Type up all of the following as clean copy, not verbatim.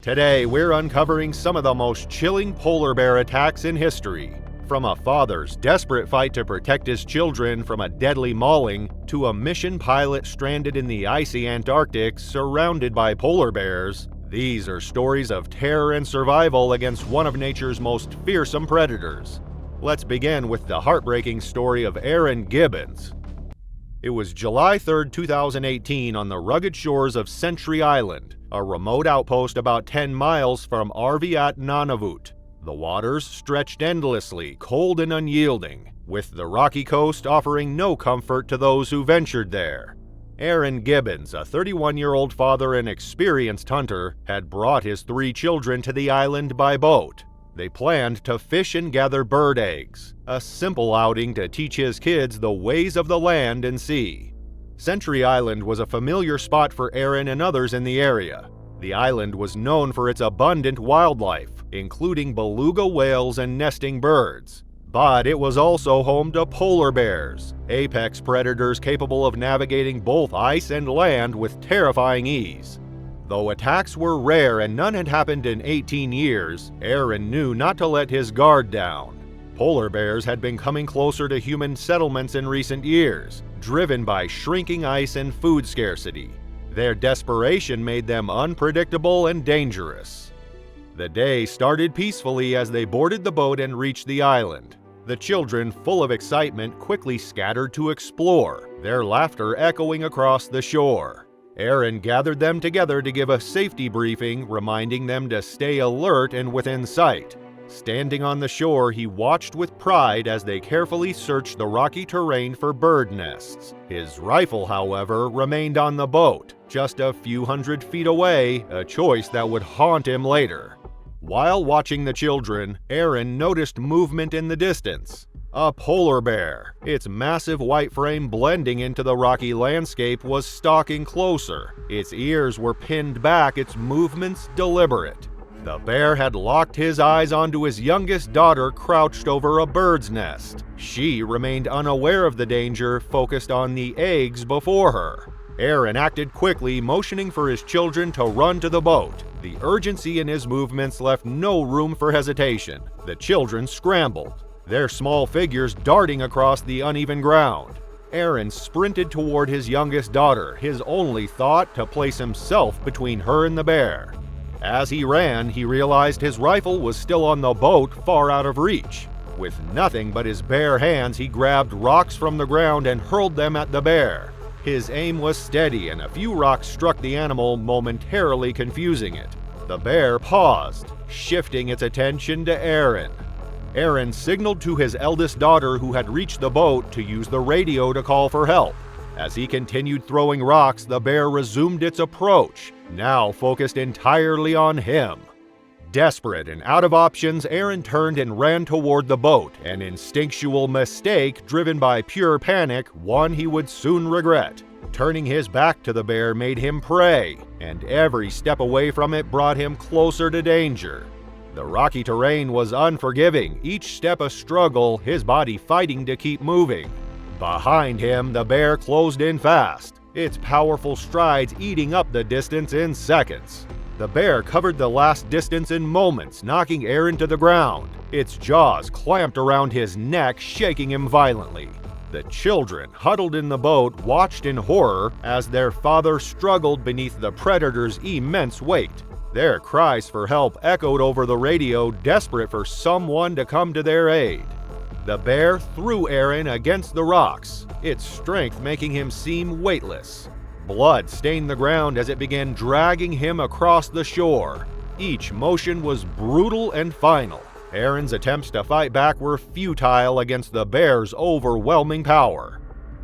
Today, we're uncovering some of the most chilling polar bear attacks in history. From a father's desperate fight to protect his children from a deadly mauling, to a mission pilot stranded in the icy Antarctic surrounded by polar bears, these are stories of terror and survival against one of nature's most fearsome predators. Let's begin with the heartbreaking story of Aaron Gibbons. It was July 3, 2018 on the rugged shores of Sentry Island, a remote outpost about 10 miles from Arviat Nunavut. The waters stretched endlessly, cold and unyielding, with the rocky coast offering no comfort to those who ventured there. Aaron Gibbons, a 31-year-old father and experienced hunter, had brought his 3 children to the island by boat. They planned to fish and gather bird eggs, a simple outing to teach his kids the ways of the land and sea. Sentry Island was a familiar spot for Aaron and others in the area. The island was known for its abundant wildlife, including beluga whales and nesting birds. But it was also home to polar bears, apex predators capable of navigating both ice and land with terrifying ease. Though attacks were rare and none had happened in 18 years, Aaron knew not to let his guard down. Polar bears had been coming closer to human settlements in recent years, driven by shrinking ice and food scarcity. Their desperation made them unpredictable and dangerous. The day started peacefully as they boarded the boat and reached the island. The children, full of excitement, quickly scattered to explore, their laughter echoing across the shore. Aaron gathered them together to give a safety briefing, reminding them to stay alert and within sight. Standing on the shore, he watched with pride as they carefully searched the rocky terrain for bird nests. His rifle, however, remained on the boat, just a few hundred feet away, a choice that would haunt him later. While watching the children, Aaron noticed movement in the distance. A polar bear, its massive white frame blending into the rocky landscape, was stalking closer. Its ears were pinned back, its movements deliberate. The bear had locked his eyes onto his youngest daughter crouched over a bird's nest. She remained unaware of the danger, focused on the eggs before her. Aaron acted quickly, motioning for his children to run to the boat. The urgency in his movements left no room for hesitation. The children scrambled, their small figures darting across the uneven ground. Aaron sprinted toward his youngest daughter, his only thought to place himself between her and the bear. As he ran, he realized his rifle was still on the boat, far out of reach. With nothing but his bare hands, he grabbed rocks from the ground and hurled them at the bear. His aim was steady, and a few rocks struck the animal, momentarily confusing it. The bear paused, shifting its attention to Aaron. Aaron signaled to his eldest daughter, who had reached the boat, to use the radio to call for help. As he continued throwing rocks, the bear resumed its approach, now focused entirely on him. Desperate and out of options, Aaron turned and ran toward the boat, an instinctual mistake driven by pure panic, one he would soon regret. Turning his back to the bear made him prey, and every step away from it brought him closer to danger. The rocky terrain was unforgiving, each step a struggle, his body fighting to keep moving. Behind him, the bear closed in fast, its powerful strides eating up the distance in seconds. The bear covered the last distance in moments, knocking Aaron to the ground. Its jaws clamped around his neck, shaking him violently. The children, huddled in the boat, watched in horror as their father struggled beneath the predator's immense weight. Their cries for help echoed over the radio, desperate for someone to come to their aid. The bear threw Aaron against the rocks, its strength making him seem weightless. Blood stained the ground as it began dragging him across the shore. Each motion was brutal and final. Aaron's attempts to fight back were futile against the bear's overwhelming power.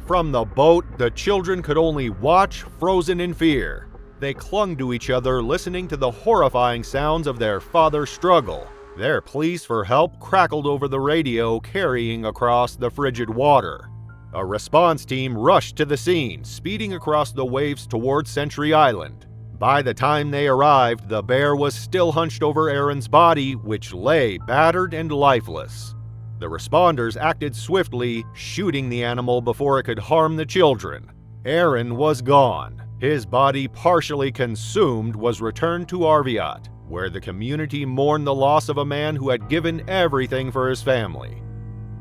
From the boat, the children could only watch, frozen in fear. They clung to each other, listening to the horrifying sounds of their father's struggle. Their pleas for help crackled over the radio, carrying across the frigid water. A response team rushed to the scene, speeding across the waves toward Sentry Island. By the time they arrived, the bear was still hunched over Aaron's body, which lay battered and lifeless. The responders acted swiftly, shooting the animal before it could harm the children. Aaron was gone. His body, partially consumed, was returned to Arviat. where the community mourned the loss of a man who had given everything for his family.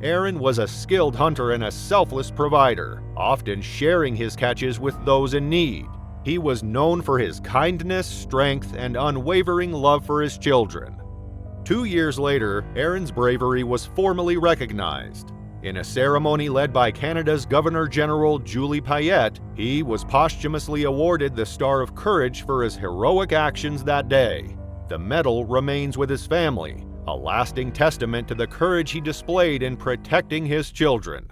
Aaron was a skilled hunter and a selfless provider, often sharing his catches with those in need. He was known for his kindness, strength, and unwavering love for his children. 2 years later, Aaron's bravery was formally recognized. In a ceremony led by Canada's Governor-General Julie Payette, he was posthumously awarded the Star of Courage for his heroic actions that day. The medal remains with his family, a lasting testament to the courage he displayed in protecting his children.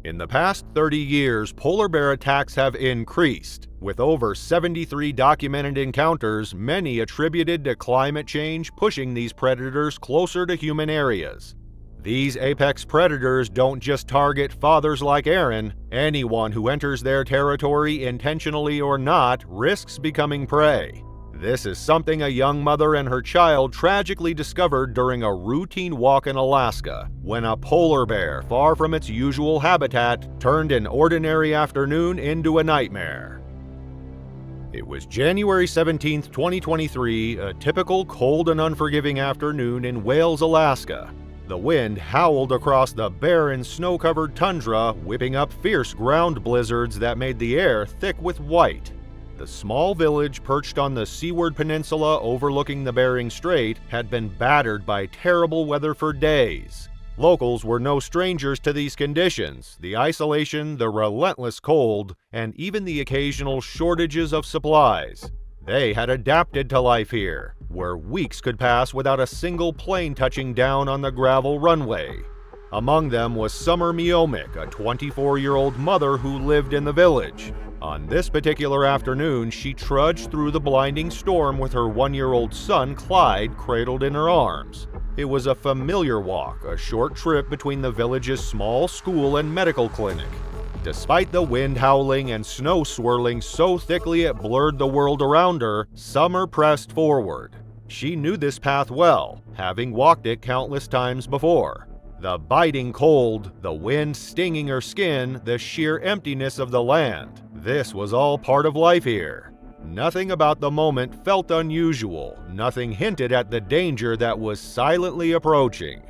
In the past 30 years, polar bear attacks have increased, with over 73 documented encounters, many attributed to climate change pushing these predators closer to human areas. These apex predators don't just target fathers like Aaron. Anyone who enters their territory, intentionally or not, risks becoming prey. This is something a young mother and her child tragically discovered during a routine walk in Alaska, when a polar bear, far from its usual habitat, turned an ordinary afternoon into a nightmare. It was January 17, 2023, a typical cold and unforgiving afternoon in Wales, Alaska. The wind howled across the barren, snow-covered tundra, whipping up fierce ground blizzards that made the air thick with white. The small village perched on the seaward peninsula overlooking the Bering Strait had been battered by terrible weather for days. Locals were no strangers to these conditions: the isolation, the relentless cold, and even the occasional shortages of supplies. They had adapted to life here, where weeks could pass without a single plane touching down on the gravel runway. Among them was Summer Miomic, a 24-year-old mother who lived in the village. On this particular afternoon, she trudged through the blinding storm with her 1-year-old son, Clyde, cradled in her arms. It was a familiar walk, a short trip between the village's small school and medical clinic. Despite the wind howling and snow swirling so thickly it blurred the world around her, Summer pressed forward. She knew this path well, having walked it countless times before. The biting cold, the wind stinging her skin, the sheer emptiness of the land. This was all part of life here. Nothing about the moment felt unusual, nothing hinted at the danger that was silently approaching.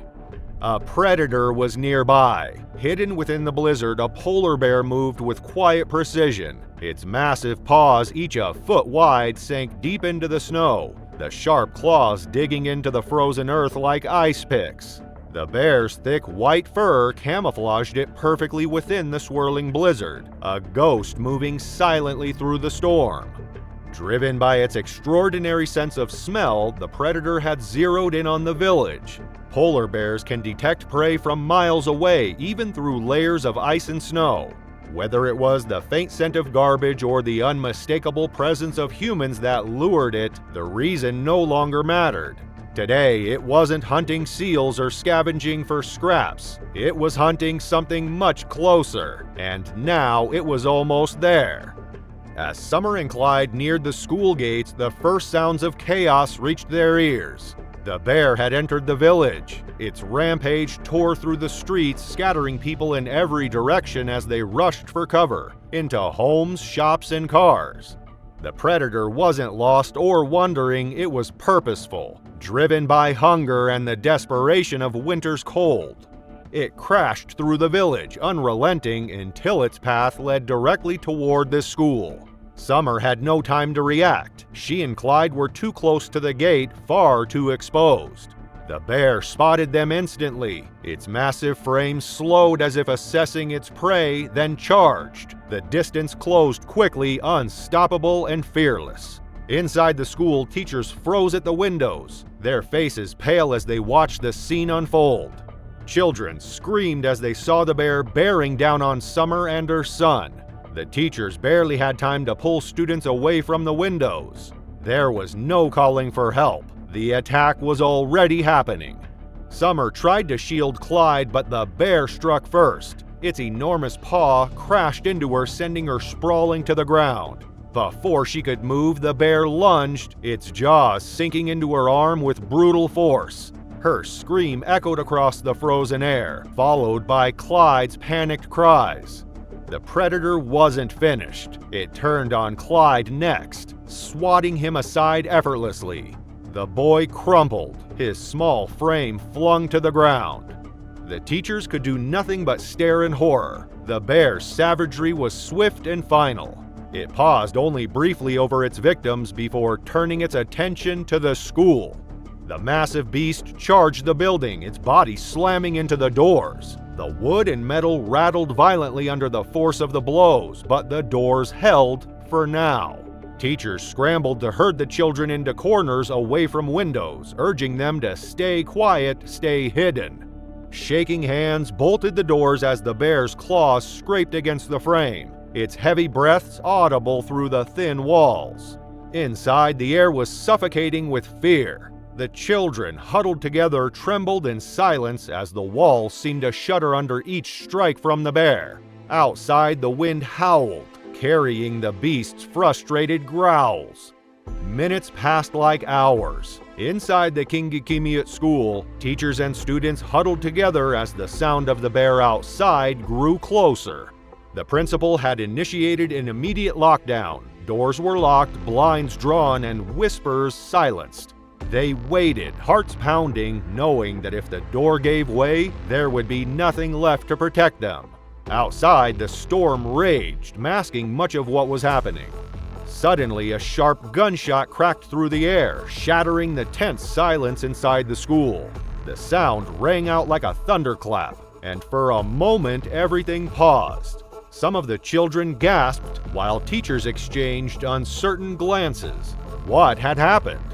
A predator was nearby. Hidden within the blizzard, a polar bear moved with quiet precision. Its massive paws, each a foot wide, sank deep into the snow, the sharp claws digging into the frozen earth like ice picks. The bear's thick white fur camouflaged it perfectly within the swirling blizzard, a ghost moving silently through the storm. Driven by its extraordinary sense of smell, the predator had zeroed in on the village. Polar bears can detect prey from miles away, even through layers of ice and snow. Whether it was the faint scent of garbage or the unmistakable presence of humans that lured it, the reason no longer mattered. Today, it wasn't hunting seals or scavenging for scraps. It was hunting something much closer, and now it was almost there. As Summer and Clyde neared the school gates, the first sounds of chaos reached their ears. The bear had entered the village. Its rampage tore through the streets, scattering people in every direction as they rushed for cover, into homes, shops, and cars. The predator wasn't lost or wandering, it was purposeful, driven by hunger and the desperation of winter's cold. It crashed through the village, unrelenting, until its path led directly toward the school. Summer had no time to react. She and Clyde were too close to the gate, far too exposed. The bear spotted them instantly. Its massive frame slowed as if assessing its prey, then charged. The distance closed quickly, unstoppable and fearless. Inside the school, teachers froze at the windows, their faces pale as they watched the scene unfold. Children screamed as they saw the bear bearing down on Summer and her son. The teachers barely had time to pull students away from the windows. There was no calling for help. The attack was already happening. Summer tried to shield Clyde, but the bear struck first. Its enormous paw crashed into her, sending her sprawling to the ground. Before she could move, the bear lunged, its jaws sinking into her arm with brutal force. Her scream echoed across the frozen air, followed by Clyde's panicked cries. The predator wasn't finished. It turned on Clyde next, swatting him aside effortlessly. The boy crumpled, his small frame flung to the ground. The teachers could do nothing but stare in horror. The bear's savagery was swift and final. It paused only briefly over its victims before turning its attention to the school. The massive beast charged the building, its body slamming into the doors. The wood and metal rattled violently under the force of the blows, but the doors held for now. Teachers scrambled to herd the children into corners away from windows, urging them to stay quiet, stay hidden. Shaking hands bolted the doors as the bear's claws scraped against the frame, its heavy breaths audible through the thin walls. Inside, the air was suffocating with fear. The children, huddled together, trembled in silence as the walls seemed to shudder under each strike from the bear. Outside, the wind howled, carrying the beast's frustrated growls. Minutes passed like hours. Inside the Kingikimiut school, teachers and students huddled together as the sound of the bear outside grew closer. The principal had initiated an immediate lockdown. Doors were locked, blinds drawn, and whispers silenced. They waited, hearts pounding, knowing that if the door gave way, there would be nothing left to protect them. Outside, the storm raged, masking much of what was happening. Suddenly, a sharp gunshot cracked through the air, shattering the tense silence inside the school. The sound rang out like a thunderclap, and for a moment, everything paused. Some of the children gasped, while teachers exchanged uncertain glances. What had happened?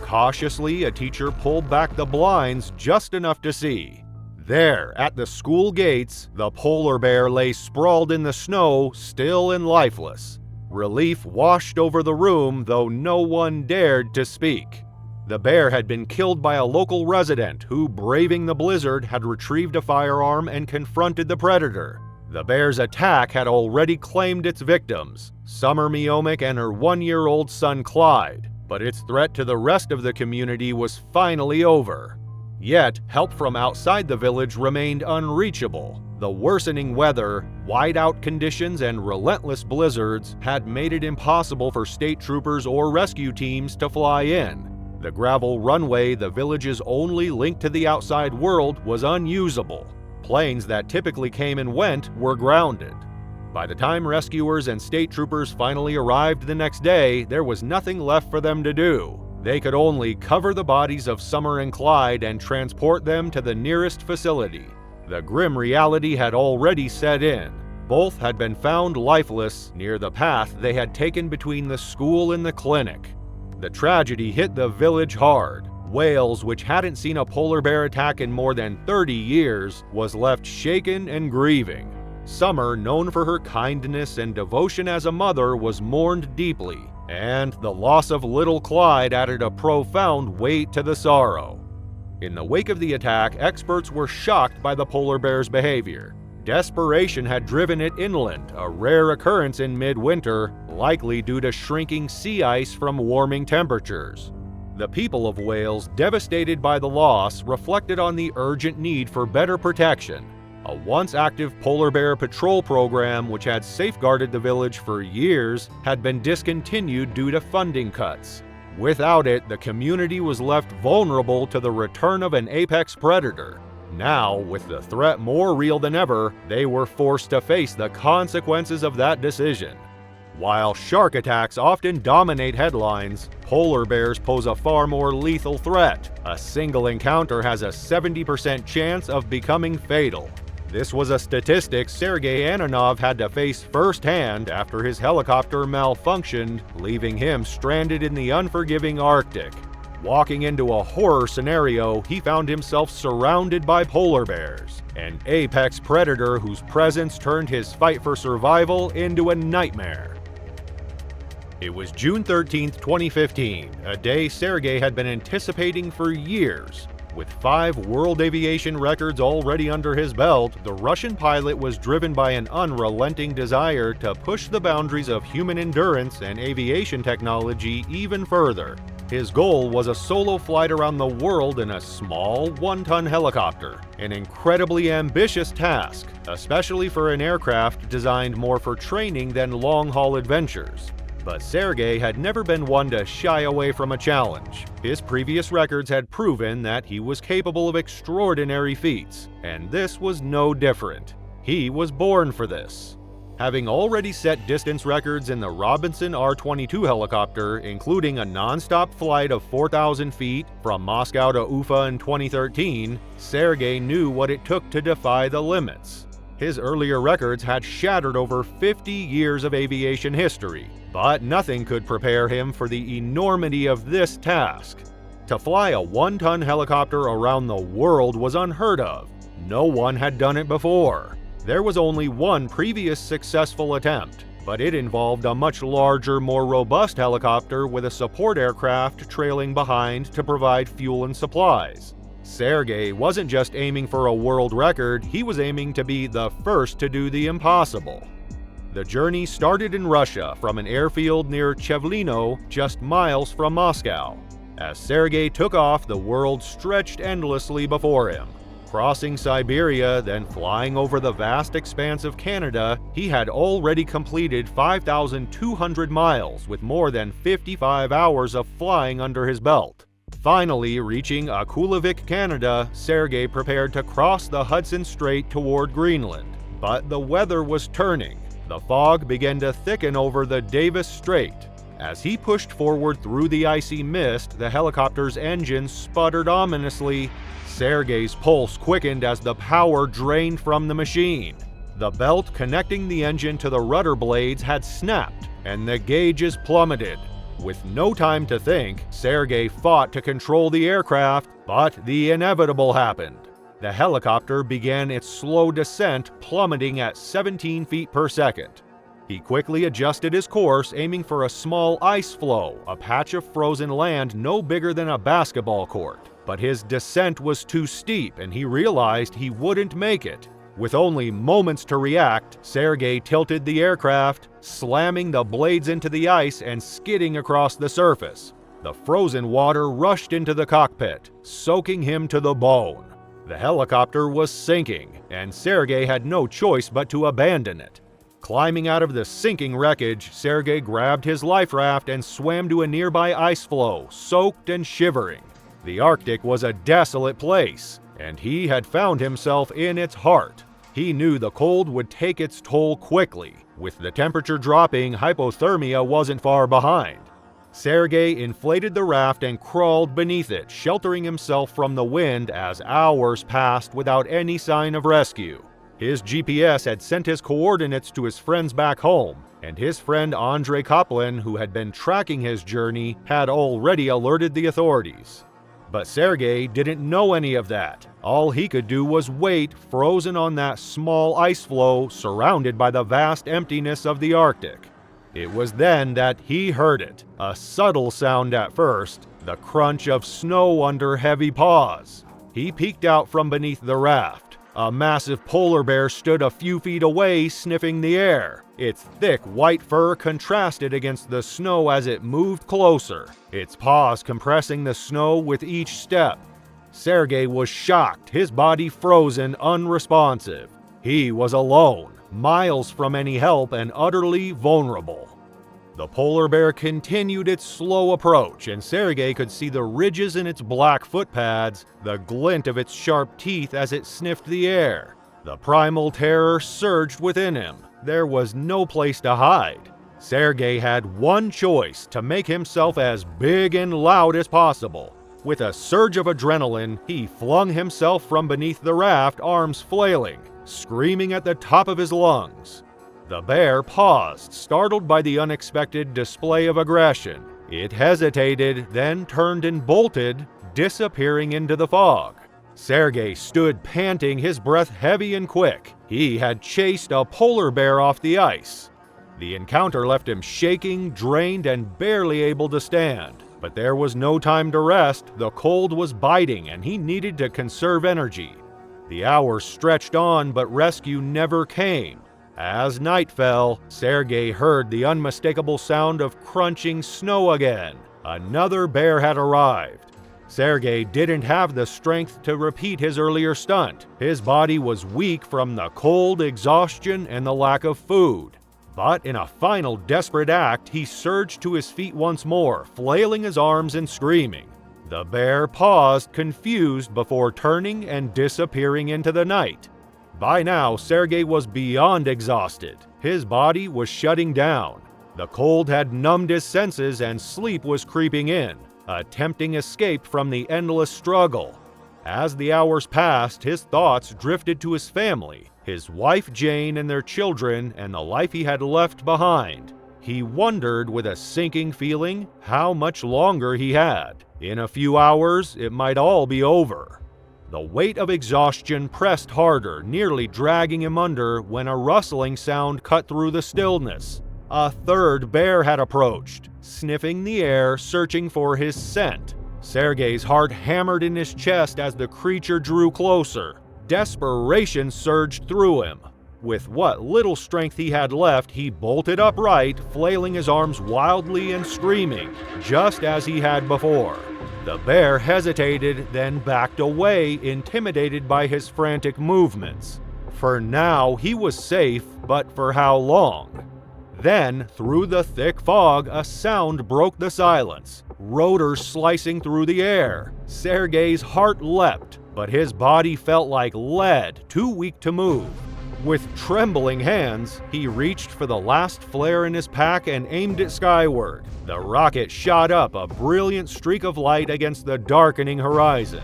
Cautiously, a teacher pulled back the blinds just enough to see. There, at the school gates, the polar bear lay sprawled in the snow, still and lifeless. Relief washed over the room, though no one dared to speak. The bear had been killed by a local resident who, braving the blizzard, had retrieved a firearm and confronted the predator. The bear's attack had already claimed its victims, Summer Miomic and her 1-year-old son Clyde, but its threat to the rest of the community was finally over. Yet, help from outside the village remained unreachable. The worsening weather, whiteout conditions, and relentless blizzards had made it impossible for state troopers or rescue teams to fly in. The gravel runway, the village's only link to the outside world, was unusable. Planes that typically came and went were grounded. By the time rescuers and state troopers finally arrived the next day, there was nothing left for them to do. They could only cover the bodies of Summer and Clyde and transport them to the nearest facility. The grim reality had already set in. Both had been found lifeless near the path they had taken between the school and the clinic. The tragedy hit the village hard. Wales, which hadn't seen a polar bear attack in more than 30 years, was left shaken and grieving. Summer, known for her kindness and devotion as a mother, was mourned deeply, and the loss of little Clyde added a profound weight to the sorrow. In the wake of the attack, experts were shocked by the polar bear's behavior. Desperation had driven it inland, a rare occurrence in midwinter, likely due to shrinking sea ice from warming temperatures. The people of Wales, devastated by the loss, reflected on the urgent need for better protection. A once active polar bear patrol program, which had safeguarded the village for years, had been discontinued due to funding cuts. Without it, the community was left vulnerable to the return of an apex predator. Now, with the threat more real than ever, they were forced to face the consequences of that decision. While shark attacks often dominate headlines, polar bears pose a far more lethal threat. A single encounter has a 70% chance of becoming fatal. This was a statistic Sergei Ananov had to face firsthand after his helicopter malfunctioned, leaving him stranded in the unforgiving Arctic. Walking into a horror scenario, he found himself surrounded by polar bears, an apex predator whose presence turned his fight for survival into a nightmare. It was June 13, 2015, a day Sergei had been anticipating for years. With 5 world aviation records already under his belt, the Russian pilot was driven by an unrelenting desire to push the boundaries of human endurance and aviation technology even further. His goal was a solo flight around the world in a small, 1-ton helicopter, an incredibly ambitious task, especially for an aircraft designed more for training than long-haul adventures. But Sergei had never been one to shy away from a challenge. His previous records had proven that he was capable of extraordinary feats, and this was no different. He was born for this. Having already set distance records in the Robinson R-22 helicopter, including a non-stop flight of 4,000 feet from Moscow to Ufa in 2013, Sergei knew what it took to defy the limits. His earlier records had shattered over 50 years of aviation history, but nothing could prepare him for the enormity of this task. To fly a 1-ton helicopter around the world was unheard of. No one had done it before. There was only one previous successful attempt, but it involved a much larger, more robust helicopter with a support aircraft trailing behind to provide fuel and supplies. Sergei wasn't just aiming for a world record, he was aiming to be the first to do the impossible. The journey started in Russia from an airfield near Chevlino, just miles from Moscow. As Sergei took off, the world stretched endlessly before him. Crossing Siberia, then flying over the vast expanse of Canada, he had already completed 5,200 miles with more than 55 hours of flying under his belt. Finally reaching Akulavik, Canada, Sergei prepared to cross the Hudson Strait toward Greenland. But the weather was turning. The fog began to thicken over the Davis Strait. As he pushed forward through the icy mist, the helicopter's engine sputtered ominously. Sergei's pulse quickened as the power drained from the machine. The belt connecting the engine to the rudder blades had snapped, and the gauges plummeted. With no time to think, Sergei fought to control the aircraft, but the inevitable happened. The helicopter began its slow descent, plummeting at 17 feet per second. He quickly adjusted his course, aiming for a small ice floe, a patch of frozen land no bigger than a basketball court. But his descent was too steep, and he realized he wouldn't make it. With only moments to react, Sergei tilted the aircraft, slamming the blades into the ice and skidding across the surface. The frozen water rushed into the cockpit, soaking him to the bone. The helicopter was sinking, and Sergei had no choice but to abandon it. Climbing out of the sinking wreckage, Sergei grabbed his life raft and swam to a nearby ice floe, soaked and shivering. The Arctic was a desolate place, and he had found himself in its heart. He knew the cold would take its toll quickly. With the temperature dropping, hypothermia wasn't far behind. Sergei inflated the raft and crawled beneath it, sheltering himself from the wind as hours passed without any sign of rescue. His GPS had sent his coordinates to his friends back home, and his friend Andrei Koplin, who had been tracking his journey, had already alerted the authorities. But Sergei didn't know any of that. All he could do was wait, frozen on that small ice floe, surrounded by the vast emptiness of the Arctic. It was then that he heard it, a subtle sound at first, the crunch of snow under heavy paws. He peeked out from beneath the raft. A massive polar bear stood a few feet away, sniffing the air. Its thick white fur contrasted against the snow as it moved closer, its paws compressing the snow with each step. Sergei was shocked, his body frozen, unresponsive. He was alone, miles from any help and utterly vulnerable. The polar bear continued its slow approach, and Sergei could see the ridges in its black footpads, the glint of its sharp teeth as it sniffed the air. The primal terror surged within him. There was no place to hide. Sergei had one choice: to make himself as big and loud as possible. With a surge of adrenaline, he flung himself from beneath the raft, arms flailing, screaming at the top of his lungs. The bear paused, startled by the unexpected display of aggression. It hesitated, then turned and bolted, disappearing into the fog. Sergei stood panting, his breath heavy and quick. He had chased a polar bear off the ice. The encounter left him shaking, drained, and barely able to stand. But there was no time to rest. The cold was biting, and he needed to conserve energy. The hours stretched on, but rescue never came. As night fell, Sergei heard the unmistakable sound of crunching snow again. Another bear had arrived. Sergei didn't have the strength to repeat his earlier stunt. His body was weak from the cold, exhaustion, and the lack of food. But in a final desperate act, he surged to his feet once more, flailing his arms and screaming. The bear paused, confused, before turning and disappearing into the night. By now, Sergei was beyond exhausted. His body was shutting down. The cold had numbed his senses and sleep was creeping in, a tempting escape from the endless struggle. As the hours passed, his thoughts drifted to his family, his wife Jane and their children, and the life he had left behind. He wondered with a sinking feeling how much longer he had. In a few hours, it might all be over. The weight of exhaustion pressed harder, nearly dragging him under, when a rustling sound cut through the stillness. A third bear had approached, sniffing the air, searching for his scent. Sergei's heart hammered in his chest as the creature drew closer. Desperation surged through him. With what little strength he had left, he bolted upright, flailing his arms wildly and screaming, just as he had before. The bear hesitated, then backed away, intimidated by his frantic movements. For now, he was safe, but for how long? Then, through the thick fog, a sound broke the silence. Rotors slicing through the air. Sergei's heart leapt, but his body felt like lead, too weak to move. With trembling hands, he reached for the last flare in his pack and aimed it skyward. The rocket shot up, a brilliant streak of light against the darkening horizon.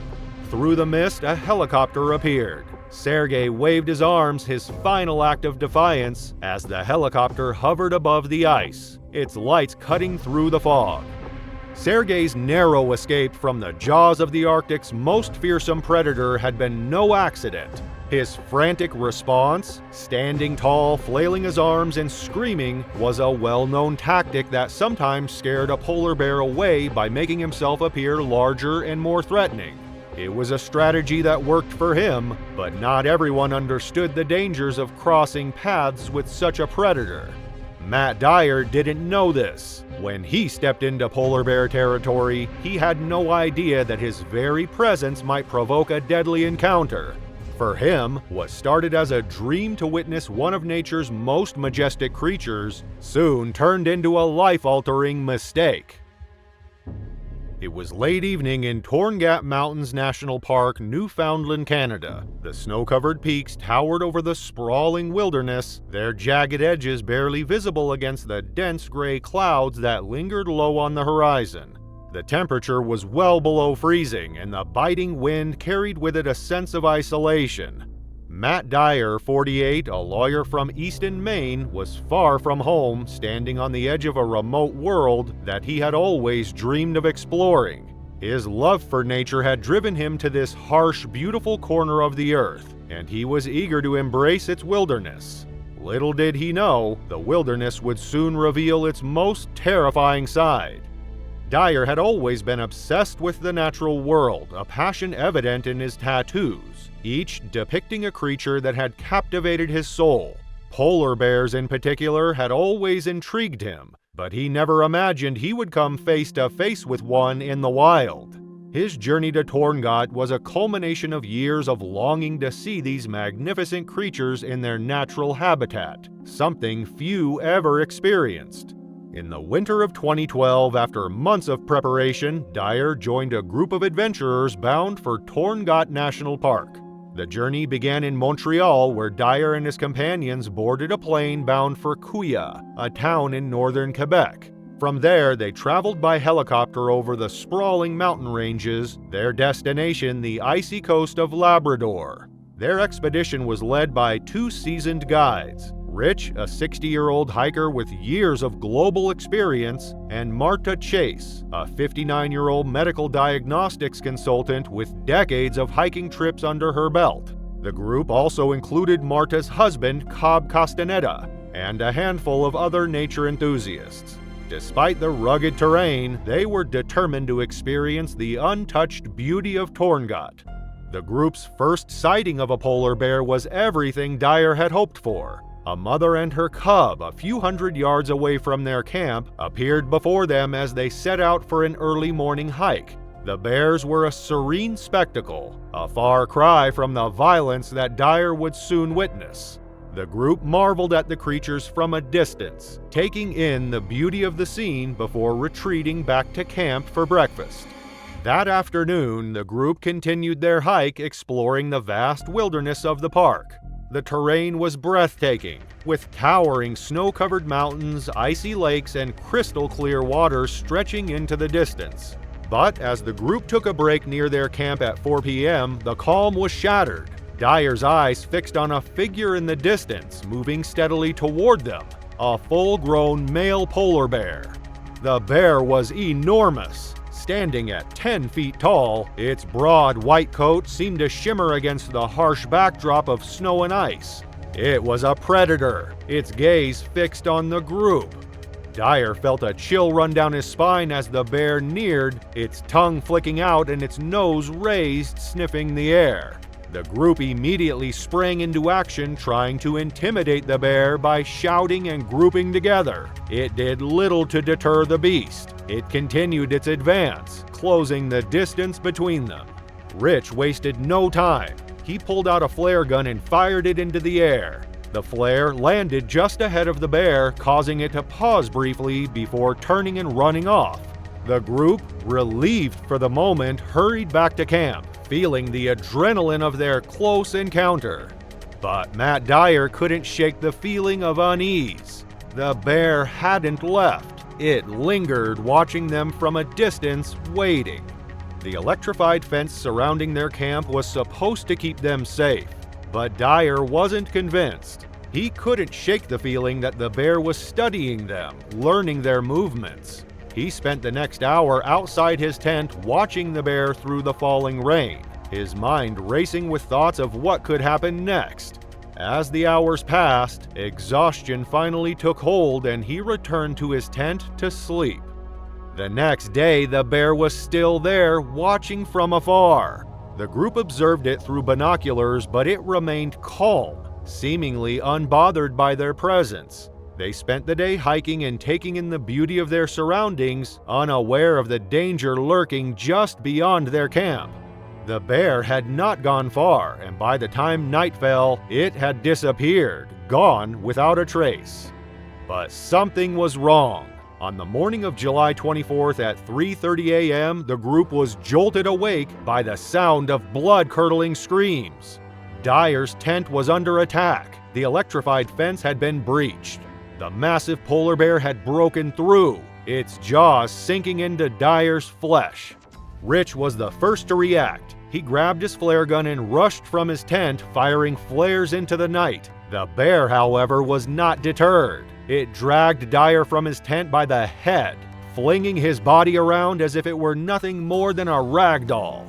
Through the mist, a helicopter appeared. Sergei waved his arms, his final act of defiance, as the helicopter hovered above the ice, its lights cutting through the fog. Sergei's narrow escape from the jaws of the Arctic's most fearsome predator had been no accident. His frantic response, standing tall, flailing his arms and screaming, was a well-known tactic that sometimes scared a polar bear away by making himself appear larger and more threatening. It was a strategy that worked for him, but not everyone understood the dangers of crossing paths with such a predator. Matt Dyer didn't know this. When he stepped into polar bear territory, he had no idea that his very presence might provoke a deadly encounter. For him, what started as a dream to witness one of nature's most majestic creatures soon turned into a life-altering mistake. It was late evening in Torngat Mountains National Park, Newfoundland, Canada. The snow-covered peaks towered over the sprawling wilderness, their jagged edges barely visible against the dense gray clouds that lingered low on the horizon. The temperature was well below freezing, and the biting wind carried with it a sense of isolation. Matt Dyer, 48, a lawyer from Easton, Maine, was far from home, standing on the edge of a remote world that he had always dreamed of exploring. His love for nature had driven him to this harsh, beautiful corner of the earth, and he was eager to embrace its wilderness. Little did he know, the wilderness would soon reveal its most terrifying side. Dyer had always been obsessed with the natural world, a passion evident in his tattoos, each depicting a creature that had captivated his soul. Polar bears in particular had always intrigued him, but he never imagined he would come face to face with one in the wild. His journey to Torngat was a culmination of years of longing to see these magnificent creatures in their natural habitat, something few ever experienced. In the winter of 2012, after months of preparation, Dyer joined a group of adventurers bound for Torngat National Park. The journey began in Montreal, where Dyer and his companions boarded a plane bound for Couillé, a town in northern Quebec. From there, they traveled by helicopter over the sprawling mountain ranges, their destination the icy coast of Labrador. Their expedition was led by two seasoned guides, Rich, a 60-year-old hiker with years of global experience, and Marta Chase, a 59-year-old medical diagnostics consultant with decades of hiking trips under her belt. The group also included Marta's husband, Cobb Castaneda, and a handful of other nature enthusiasts. Despite the rugged terrain, they were determined to experience the untouched beauty of Torngat. The group's first sighting of a polar bear was everything Dyer had hoped for. A mother and her cub, a few hundred yards away from their camp, appeared before them as they set out for an early morning hike. The bears were a serene spectacle, a far cry from the violence that Dyer would soon witness. The group marveled at the creatures from a distance, taking in the beauty of the scene before retreating back to camp for breakfast. That afternoon, the group continued their hike, exploring the vast wilderness of the park. The terrain was breathtaking, with towering snow-covered mountains, icy lakes, and crystal-clear waters stretching into the distance. But as the group took a break near their camp at 4 p.m., the calm was shattered. Dyer's eyes fixed on a figure in the distance, moving steadily toward them, a full-grown male polar bear. The bear was enormous. Standing at 10 feet tall, its broad white coat seemed to shimmer against the harsh backdrop of snow and ice. It was a predator, its gaze fixed on the group. Dyer felt a chill run down his spine as the bear neared, its tongue flicking out and its nose raised, sniffing the air. The group immediately sprang into action, trying to intimidate the bear by shouting and grouping together. It did little to deter the beast. It continued its advance, closing the distance between them. Rich wasted no time. He pulled out a flare gun and fired it into the air. The flare landed just ahead of the bear, causing it to pause briefly before turning and running off. The group, relieved for the moment, hurried back to camp, feeling the adrenaline of their close encounter. But Matt Dyer couldn't shake the feeling of unease. The bear hadn't left. It lingered, watching them from a distance, waiting. The electrified fence surrounding their camp was supposed to keep them safe, but Dyer wasn't convinced. He couldn't shake the feeling that the bear was studying them, learning their movements. He spent the next hour outside his tent watching the bear through the falling rain, his mind racing with thoughts of what could happen next. As the hours passed, exhaustion finally took hold and he returned to his tent to sleep. The next day, the bear was still there, watching from afar. The group observed it through binoculars, but it remained calm, seemingly unbothered by their presence. They spent the day hiking and taking in the beauty of their surroundings, unaware of the danger lurking just beyond their camp. The bear had not gone far, and by the time night fell, it had disappeared, gone without a trace. But something was wrong. On the morning of July 24th at 3:30 a.m., the group was jolted awake by the sound of blood-curdling screams. Dyer's tent was under attack. The electrified fence had been breached. The massive polar bear had broken through, its jaws sinking into Dyer's flesh. Rich was the first to react. He grabbed his flare gun and rushed from his tent, firing flares into the night. The bear, however, was not deterred. It dragged Dyer from his tent by the head, flinging his body around as if it were nothing more than a rag doll.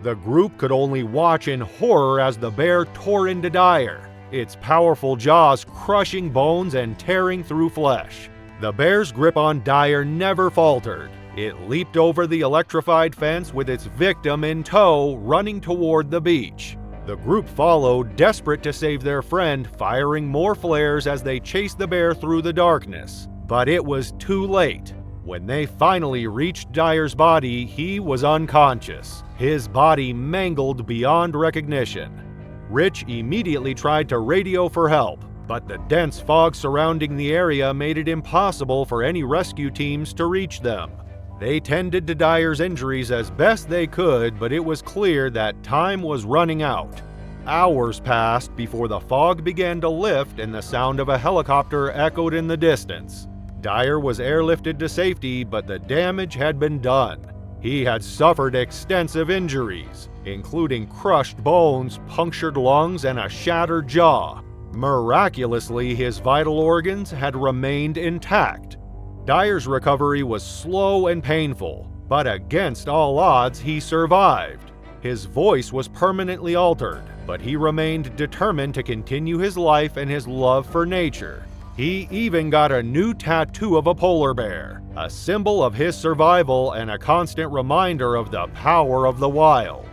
The group could only watch in horror as the bear tore into Dyer, its powerful jaws crushing bones and tearing through flesh. The bear's grip on Dyer never faltered. It leaped over the electrified fence with its victim in tow, running toward the beach. The group followed, desperate to save their friend, firing more flares as they chased the bear through the darkness. But it was too late. When they finally reached Dyer's body, he was unconscious, his body mangled beyond recognition. Rich immediately tried to radio for help, but the dense fog surrounding the area made it impossible for any rescue teams to reach them. They tended to Dyer's injuries as best they could, but it was clear that time was running out. Hours passed before the fog began to lift and the sound of a helicopter echoed in the distance. Dyer was airlifted to safety, but the damage had been done. He had suffered extensive injuries, including crushed bones, punctured lungs, and a shattered jaw. Miraculously, his vital organs had remained intact. Dyer's recovery was slow and painful, but against all odds, he survived. His voice was permanently altered, but he remained determined to continue his life and his love for nature. He even got a new tattoo of a polar bear, a symbol of his survival and a constant reminder of the power of the wild.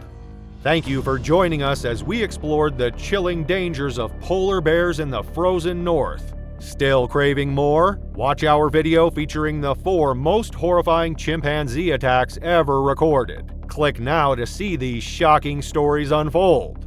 Thank you for joining us as we explored the chilling dangers of polar bears in the frozen north. Still craving more? Watch our video featuring the 4 most horrifying chimpanzee attacks ever recorded. Click now to see these shocking stories unfold.